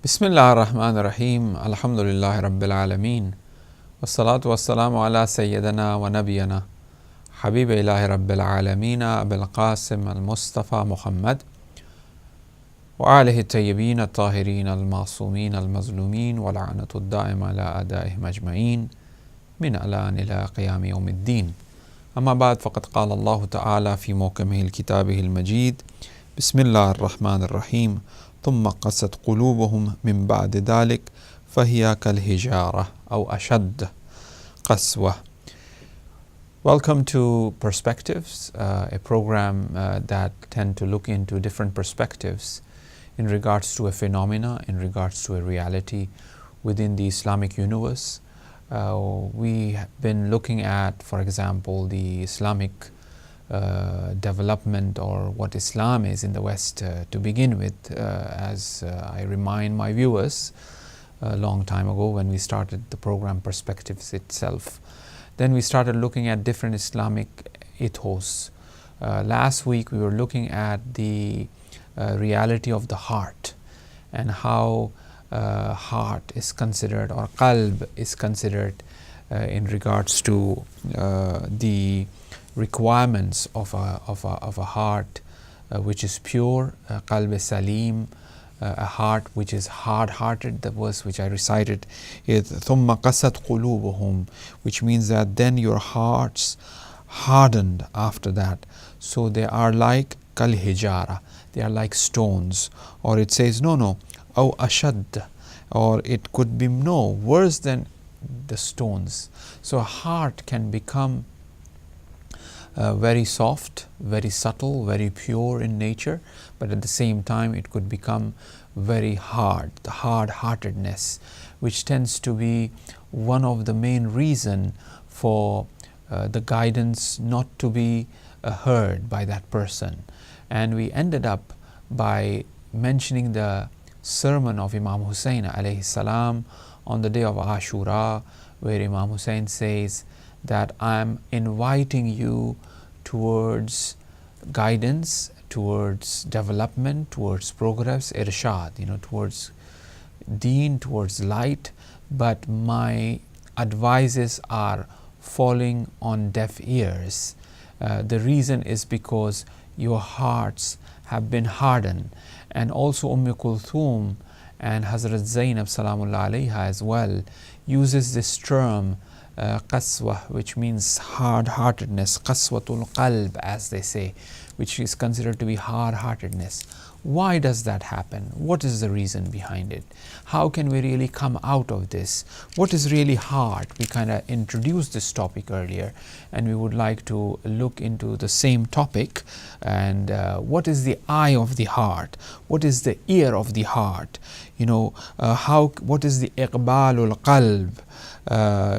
Bismillah ar-Rahman ar-Rahim. Alhamdulillahi Rabbil Alameen. Wassalatu wassalamu ala Sayyidina wa Nabiyana Habib Ilahi Rabbil Alameen Abil Qasim al-Mustafa Muhammad wa alihi tayyibin al-tahirin al-masumin al-mazlumin wa la'anatu ad-da'im ala adaihim ajma'in min alan ila qiyam yawm ad-din. Amma ba'd, faqad qala Allah ta'ala fi mawkamihi al-kitabihi al-majid. Bismillah ar-Rahman ar-Rahim. ثم قست قلوبهم من بعد ذلك فهي كالحجارة أو أشد قسوة. Welcome to Perspectives, a program that tend to look into different perspectives in regards to a phenomena, in regards to a reality within the Islamic universe. We have been looking at, for example, the Islamic development, or what Islam is in the West to begin with, as I remind my viewers a long time ago when we started the program Perspectives itself. Then we started looking at different Islamic ethos. Last week we were looking at the reality of the heart and how heart is considered, or qalb is considered in regards to the requirements of a heart which is pure, qalb salim, a heart which is hard-hearted. The verse which I recited is ثُمَّ قَسَتْ قُلُوبُهُمْ, which means that then your hearts hardened after that. So they are like kal-hijara, they are like stones. Or it says no, أو أشد, or it could be worse than the stones. So a heart can become very soft, very subtle, very pure in nature, but at the same time it could become very hard, the hard-heartedness, which tends to be one of the main reason for the guidance not to be heard by that person. And we ended up by mentioning the sermon of Imam Hussein alayhi salam on the day of Ashura, where Imam Hussein says that I am inviting you towards guidance, towards development, towards progress, irshad, towards deen, towards light, but my advices are falling on deaf ears. The reason is because your hearts have been hardened. And also Kulthum and Hazrat Zainab Salamullah alayha as well uses this term qaswa, which means hard-heartedness, qaswatul qalb as they say, which is considered to be hard-heartedness. Why does that happen? What is the reason behind it? How can we really come out of this? What is really hard? We kind of introduced this topic earlier, and we would like to look into the same topic. And what is the eye of the heart? What is the ear of the heart? What is the iqbalul qalb?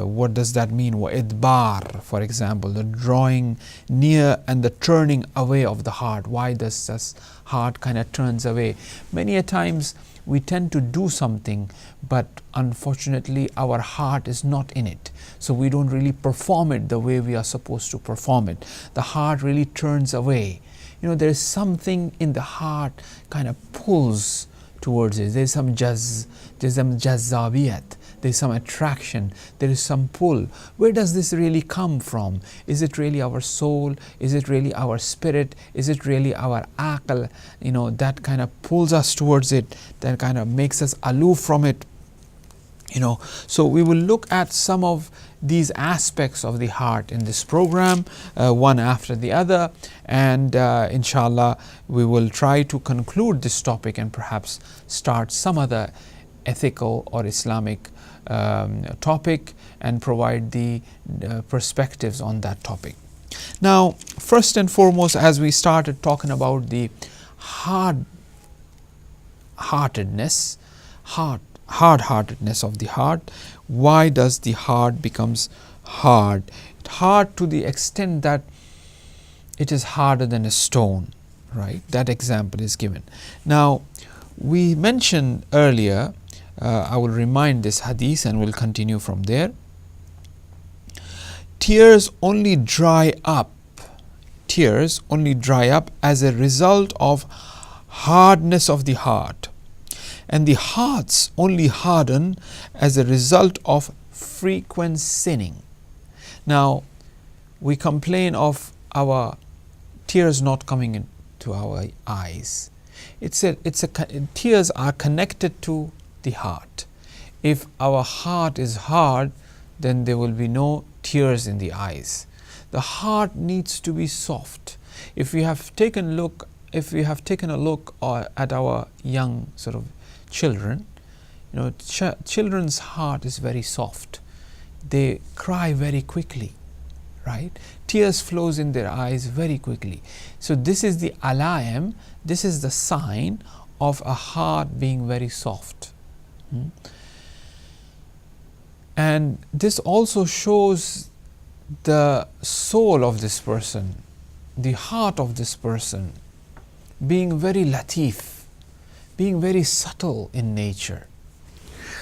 What does that mean? Idbar, for example, the drawing near and the turning away of the heart. Why does this heart kind of turns away? Many a times we tend to do something, but unfortunately our heart is not in it. So we don't really perform it the way we are supposed to perform it. The heart really turns away. There is something in the heart kind of pulls towards it. There's some jazzabiyat. There's some attraction, there is some pull. Where does this really come from? Is it really our soul? Is it really our spirit? Is it really our aql? That kind of pulls us towards it, that kind of makes us aloof from it. So we will look at some of these aspects of the heart in this program, one after the other, and inshallah we will try to conclude this topic and perhaps start some other ethical or Islamic topic and provide the perspectives on that topic. Now, first and foremost, as we started talking about the hard-heartedness of the heart, why does the heart becomes hard? Hard to the extent that it is harder than a stone, right? That example is given. Now, we mentioned earlier, I will remind this hadith and we'll continue from there. Tears only dry up as a result of hardness of the heart. and the hearts only harden as a result of frequent sinning. Now, we complain of our tears not coming into our eyes. Tears are connected to the heart. If our heart is hard, then there will be no tears in the eyes. The heart needs to be soft. If we have taken a look at our young sort of children, children's heart is very soft. They cry very quickly, right? Tears flows in their eyes very quickly. So this is the alayam, this is the sign of a heart being very soft. And this also shows the soul of this person, the heart of this person being very latif, being very subtle in nature.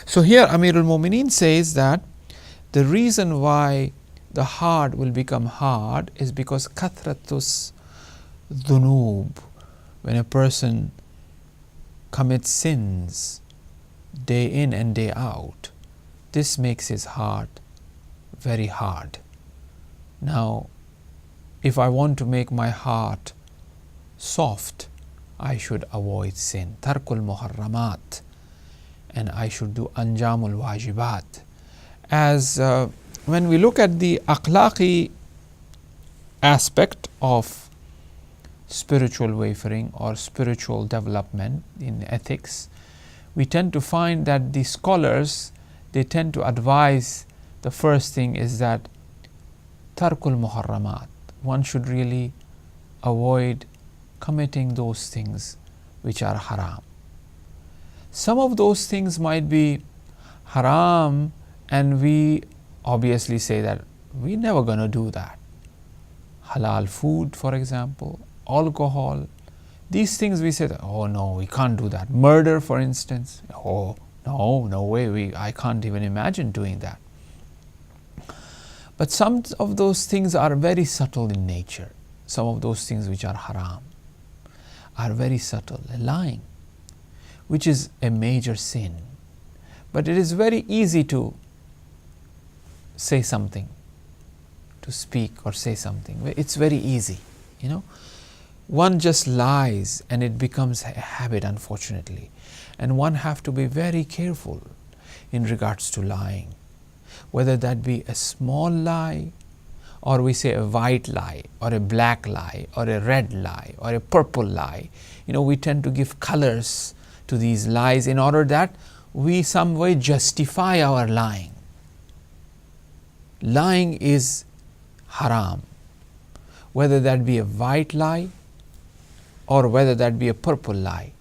So here Amirul Mu'mineen says that the reason why the heart will become hard is because kathratus dhunub, when a person commits sins day in and day out, this makes his heart very hard. Now, if I want to make my heart soft, I should avoid sin, tarkul muharramat, and I should do anjamul wajibat. As when we look at the akhlaqi aspect of spiritual wavering or spiritual development in ethics, we tend to find that the scholars, they tend to advise, the first thing is that tarkul muharramat, one should really avoid committing those things which are haram. Some of those things might be haram, and we obviously say that we're never going to do that. Halal food, for example, alcohol, these things we say that, oh no, we can't do that. Murder, for instance, oh no way, I can't even imagine doing that. But some of those things are very subtle in nature. Some of those things which are haram are very subtle. Lying, which is a major sin, but it is very easy to say something, to speak or say something. It's very easy, One just lies and it becomes a habit, unfortunately. And one have to be very careful in regards to lying. Whether that be a small lie, or we say a white lie, or a black lie, or a red lie, or a purple lie. We tend to give colors to these lies in order that we some way justify our lying. Lying is haram. Whether that be a white lie or whether that be a purple lie.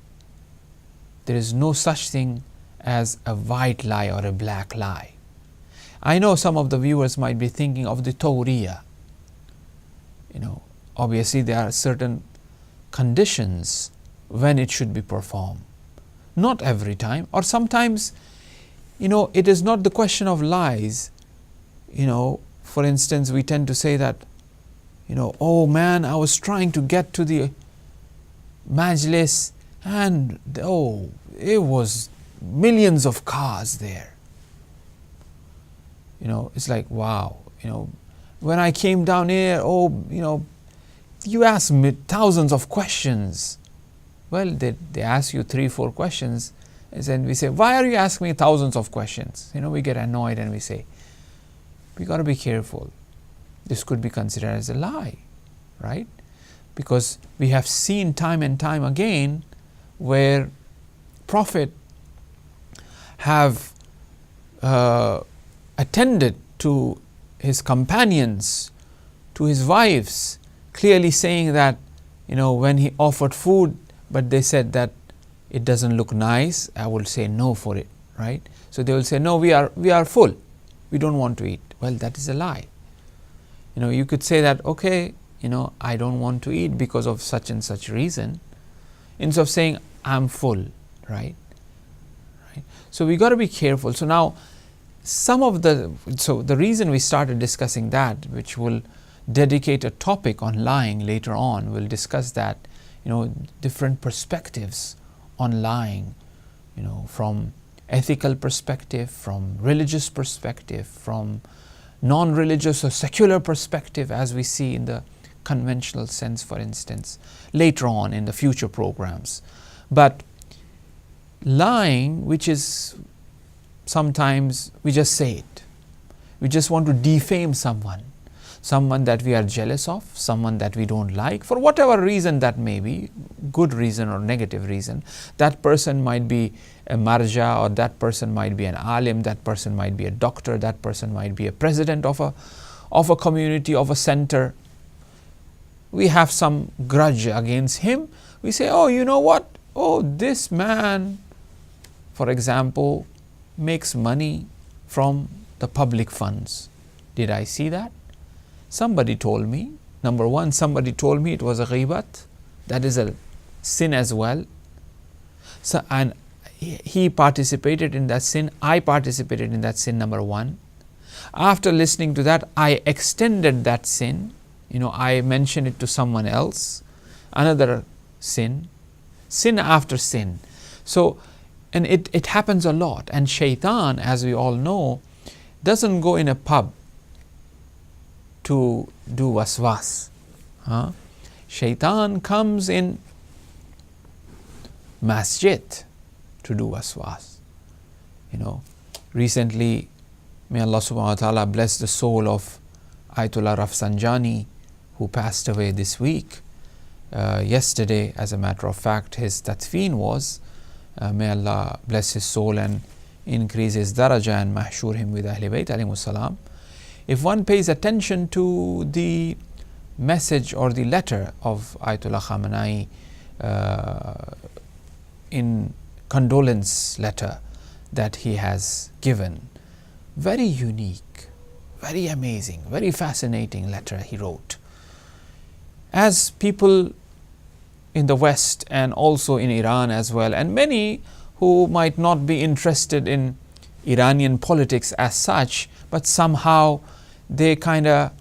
There is no such thing as a white lie or a black lie. I know some of the viewers might be thinking of the tawriya. Obviously there are certain conditions when it should be performed. Not every time, or sometimes, it is not the question of lies. For instance, we tend to say that, oh man, I was trying to get to the majlis and it was millions of cars there. It's like, wow, when I came down here, you asked me thousands of questions. Well, they ask you 3-4 questions, and then we say, why are you asking me thousands of questions? We get annoyed and we say, we got to be careful. This could be considered as a lie, right? Because we have seen time and time again where Prophet have attended to his companions, to his wives, clearly saying that, when he offered food, but they said that it doesn't look nice, I will say no for it, right? So they will say, no, we are full, we don't want to eat. Well, that is a lie. You could say that, okay, I don't want to eat because of such and such reason, instead of saying I'm full, right? So we got to be careful. So now, the reason we started discussing that, which will dedicate a topic on lying later on, we'll discuss that, different perspectives on lying, from ethical perspective, from religious perspective, from non-religious or secular perspective, as we see in the conventional sense, for instance, later on in the future programs. But lying, which is sometimes we just say it, we just want to defame someone that we are jealous of, someone that we don't like, for whatever reason that may be, good reason or negative reason. That person might be a marja, or that person might be an alim, that person might be a doctor, that person might be a president of a community, of a center. We have some grudge against him. We say, oh, you know what? Oh, this man, for example, makes money from the public funds. Did I see that? Somebody told me. Number one, somebody told me it was a ghibat. That is a sin as well. So, and he participated in that sin. I participated in that sin, number one. After listening to that, I extended that sin. I mentioned it to someone else. Another sin. Sin after sin. So, and it happens a lot. And shaitan, as we all know, doesn't go in a pub to do waswas. Shaitan comes in masjid to do waswas. Recently, may Allah subhanahu wa ta'ala bless the soul of Ayatollah Rafsanjani, who passed away this week. Yesterday, as a matter of fact, his tatfeen was. May Allah bless his soul and increase his daraja and mahshur him with Ahlul Bayt alayhimus salam. If one pays attention to the message or the letter of Ayatollah Khamenei, in condolence letter that he has given, very unique, very amazing, very fascinating letter he wrote. As people in the West and also in Iran as well, and many who might not be interested in Iranian politics as such, but somehow they kind of,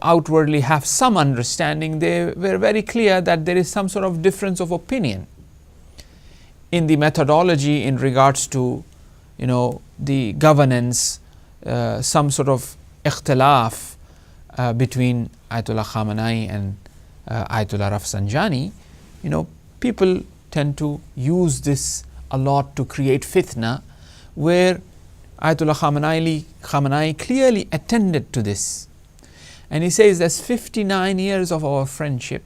outwardly have some understanding, they were very clear that there is some sort of difference of opinion in the methodology in regards to, the governance, some sort of ikhtilaf between Ayatollah Khamenei and Ayatollah Rafsanjani. People tend to use this a lot to create fitna, where Ayatollah Khamenei clearly attended to this. And he says that 59 years of our friendship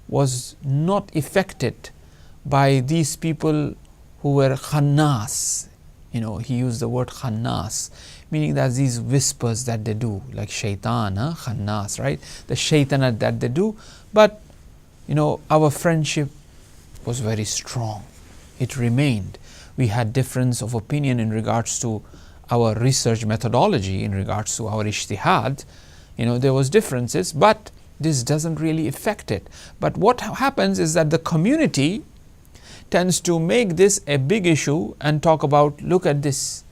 was not affected by these people who were khannas. He used the word khannas, meaning that these whispers that they do, like shaitan, khannas, right? The shaitanat that they do. But, our friendship was very strong. It remained. We had difference of opinion in regards to our research methodology, in regards to our ijtihad. There was differences, but this doesn't really affect it. But what happens is that the community tends to make this a big issue and talk about, look at this,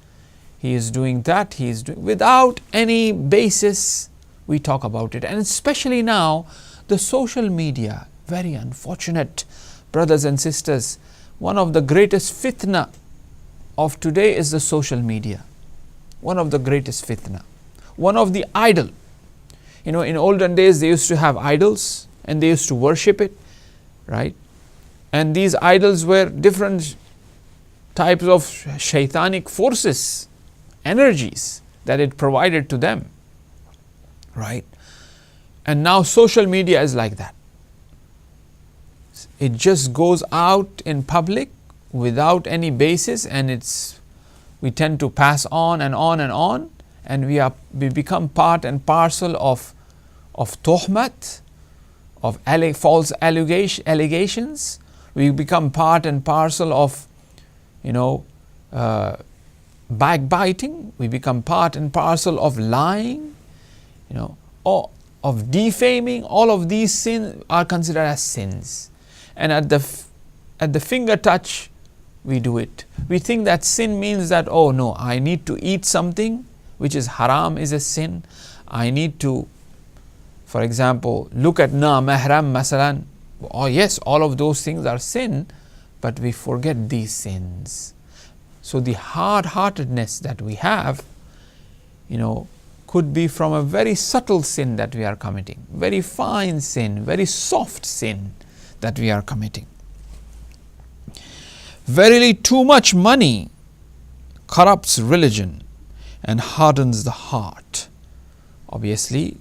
he is doing that, he is doing, without any basis we talk about it. And especially now, the social media, very unfortunate, brothers and sisters. One of the greatest fitna of today is the social media. One of the greatest fitna. One of the idol. In olden days they used to have idols and they used to worship it, right? And these idols were different types of shaitanic forces, energies that it provided to them, right? And now social media is like that. It just goes out in public without any basis, and we tend to pass on and on and on, and we become part and parcel of tuhmat, of false allegations. We become part and parcel of, backbiting. We become part and parcel of lying, or of defaming. All of these sins are considered as sins. And at the finger touch, we do it. We think that sin means that, oh no, I need to eat something which is haram, is a sin. I need to, for example, look at na mahram masalan. Oh yes, all of those things are sin, but we forget these sins. So the hard-heartedness that we have, could be from a very subtle sin that we are committing, very fine sin, very soft sin that we are committing. Verily, too much money corrupts religion and hardens the heart. Obviously,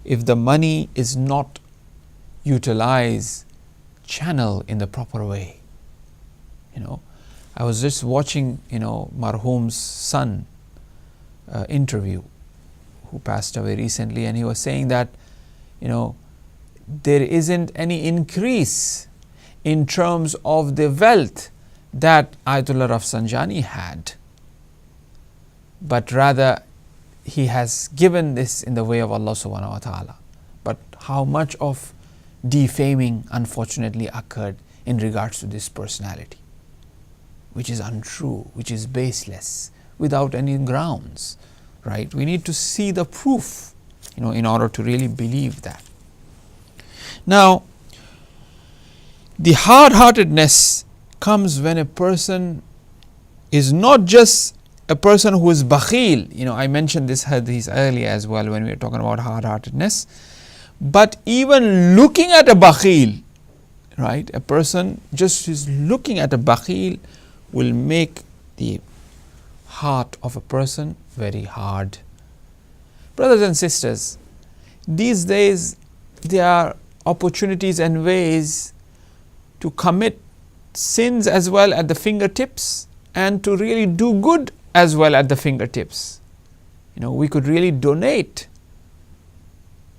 if the money is not utilized, channel in the proper way. I was just watching, Marhum's son interview, who passed away recently, and he was saying that, there isn't any increase in terms of the wealth that Ayatollah Rafsanjani had, but rather he has given this in the way of Allah subhanahu wa ta'ala. But how much of defaming unfortunately occurred in regards to this personality, which is untrue, which is baseless, without any grounds, right? We need to see the proof, in order to really believe that. Now, the hard-heartedness comes when a person is not just a person who is bakhil. I mentioned this hadith earlier as well when we were talking about hard-heartedness. But even looking at a bakhil, right? A person just is looking at a bakhil will make the heart of a person very hard. Brothers and sisters, these days there are opportunities and ways to commit sins as well at the fingertips and to really do good as well at the fingertips. We could really donate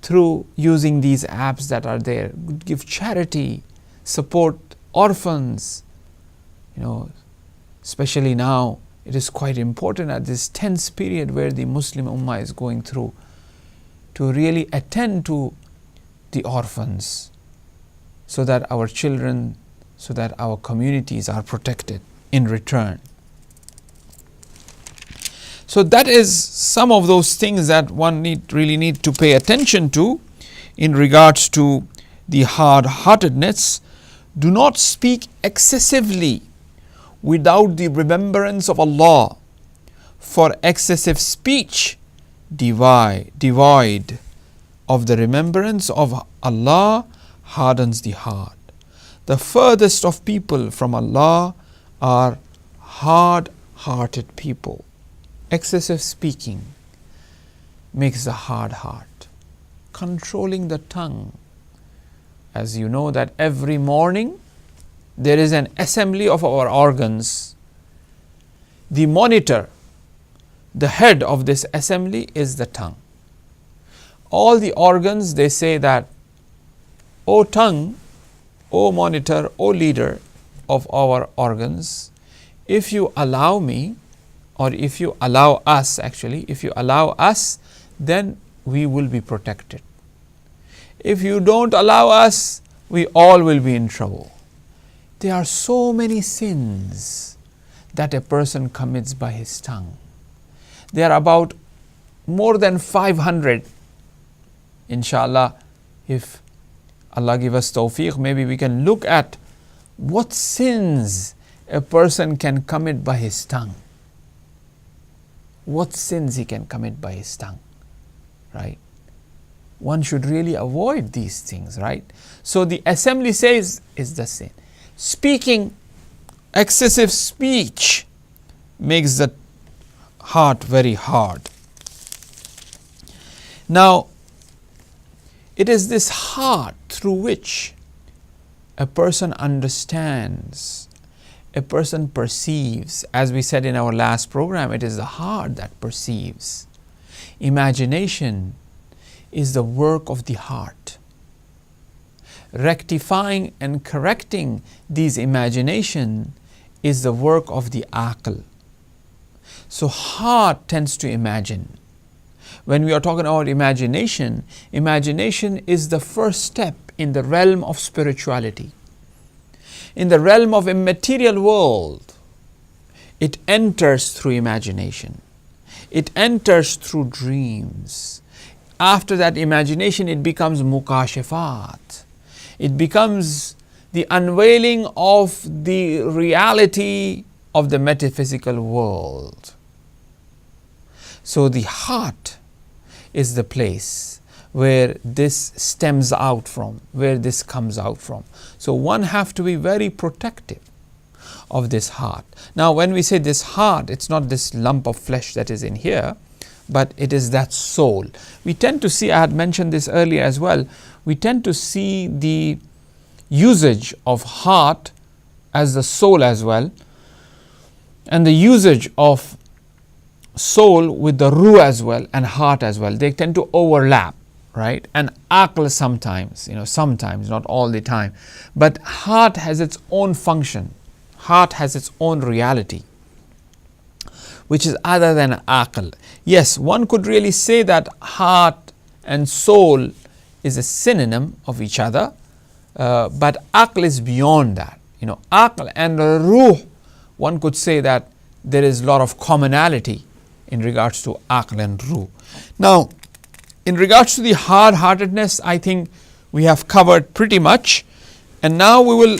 through using these apps that are there, give charity, support orphans. Especially now, it is quite important at this tense period where the Muslim Ummah is going through, to really attend to the orphans, so that our children, so that our communities are protected in return. So that is some of those things that one really need to pay attention to in regards to the hard-heartedness. Do not speak excessively without the remembrance of Allah, for excessive speech devoid of the remembrance of Allah hardens the heart. The furthest of people from Allah are hard-hearted people. Excessive speaking makes a hard heart. Controlling the tongue. As you know that every morning there is an assembly of our organs. The monitor, the head of this assembly is the tongue. All the organs, they say that, O tongue, O monitor, O leader of our organs, if you allow me, or if you allow us, if you allow us, then we will be protected. If you don't allow us, we all will be in trouble. There are so many sins that a person commits by his tongue. There are about more than 500. Inshallah, if Allah give us tawfiq, maybe we can look at what sins a person can commit by his tongue. What sins he can commit by his tongue, right? One should really avoid these things, right? So the assembly says is the sin. Speaking, excessive speech makes the heart very hard. Now, it is this heart through which a person understands, a person perceives. As we said in our last program, it is the heart that perceives. Imagination is the work of the heart. Rectifying and correcting these imagination is the work of the aql. So heart tends to imagine. When we are talking about imagination, imagination is the first step in the realm of spirituality. In the realm of immaterial world, it enters through imagination. It enters through dreams. After that imagination, it becomes mukashifat. It becomes the unveiling of the reality of the metaphysical world. So the heart is the place where this stems out from, where this comes out from. So one have to be very protective of this heart. Now when we say this heart, it's not this lump of flesh that is in here, but it is that soul. We tend to see, I had mentioned this earlier as well, we tend to see the usage of heart as the soul as well, and the usage of soul with the ruh as well and heart as well. They tend to overlap, right? And aql sometimes, sometimes, not all the time. But heart has its own function. Heart has its own reality, which is other than aql. Yes, one could really say that heart and soul is a synonym of each other, but aql is beyond that. Aql and ruh, one could say that there is a lot of commonality in regards to aql and ruh. Now, in regards to the hard-heartedness, I think we have covered pretty much, and now we will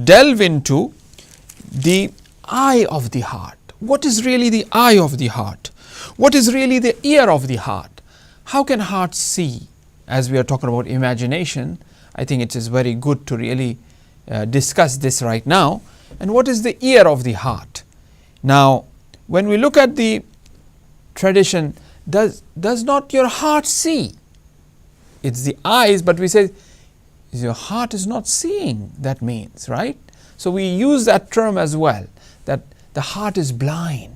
delve into the eye of the heart. What is really the eye of the heart? What is really the ear of the heart? How can heart see? As we are talking about imagination, I think it is very good to really discuss this right now. And what is the ear of the heart? Now, when we look at the tradition, does not your heart see? It's the eyes, but we say your heart is not seeing. That means, right? So we use that term as well, that the heart is blind.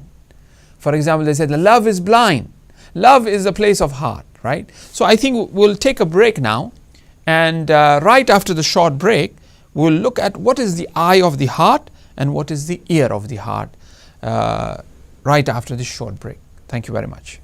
For example, they said the love is blind. Love is a place of heart, right? So I think we'll take a break now, and right after the short break, we'll look at what is the eye of the heart and what is the ear of the heart right after this short break. Thank you very much.